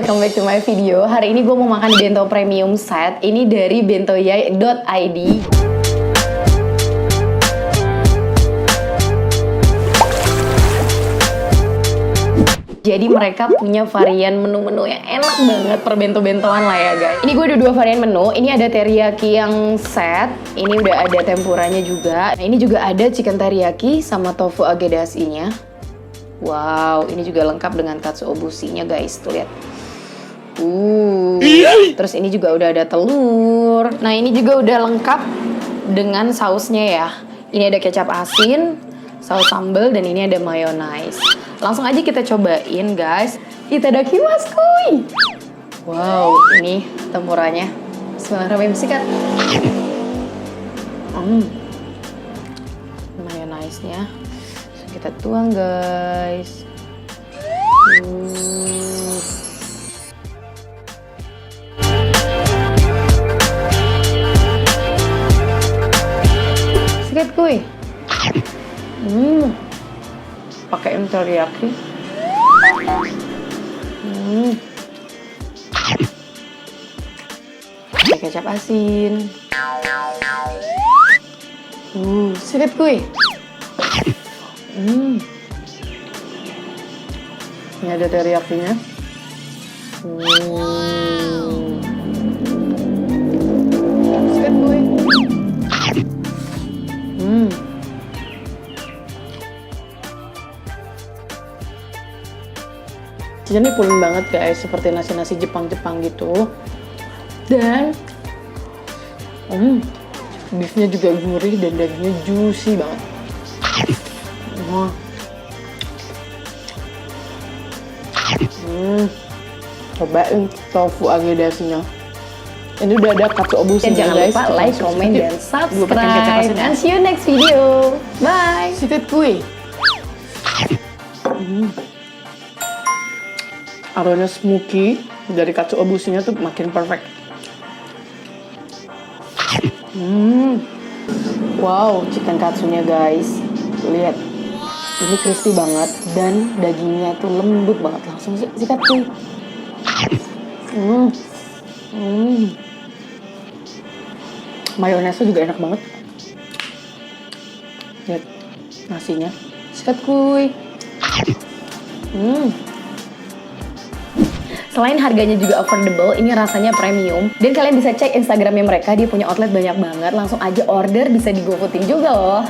welcome back to my video. Hari ini gue mau makan bento premium set. Ini dari bentoyay.id. Jadi mereka punya varian menu-menu yang enak banget per bento-bentoan lah ya guys. Ini gue ada 2 varian menu. Ini ada teriyaki yang set. Ini udah ada tempuranya juga. Nah ini juga ada chicken teriyaki sama tofu agedashi-nya. Wow, ini juga lengkap dengan katsuobushi-nya guys. Tuh lihat. Terus ini juga udah ada telur. Nah ini juga udah lengkap dengan sausnya ya. Ini ada kecap asin, saus sambal, dan ini ada mayonnaise. Langsung aja kita cobain guys. Itadakimasu kuy. Wow, ini tempuranya. Bismillahirrahmanirrahim, sikat. Mayonnaise-nya kita tuang guys. Sikat kuy. Pakai teriyaki. Pakai kecap asin. Sikat kuy. Ini ada teriyakinya. Sikat kuy. Ini pulen banget guys, seperti nasi-nasi Jepang-Jepang gitu. Dan beefnya juga gurih dan dagingnya juicy banget. Cobain tofu agedashi-nya. Ini udah ada katsuobushi Jangan guys. lupa like, comment, dan subscribe. And see you next video. Bye. Sikat kuy. Aromanya smoky dari katsuobushi-nya tuh makin perfect. Wow, chicken katsunya guys. Lihat. Ini crispy banget dan dagingnya tuh lembut banget. Langsung sikat kuy. Mayonesnya juga enak banget. Lihat nasinya. Sikat kuy. Selain harganya juga affordable, ini rasanya premium. Dan kalian bisa cek Instagramnya mereka, dia punya outlet banyak banget. Langsung aja order, bisa di GoFoodin juga loh.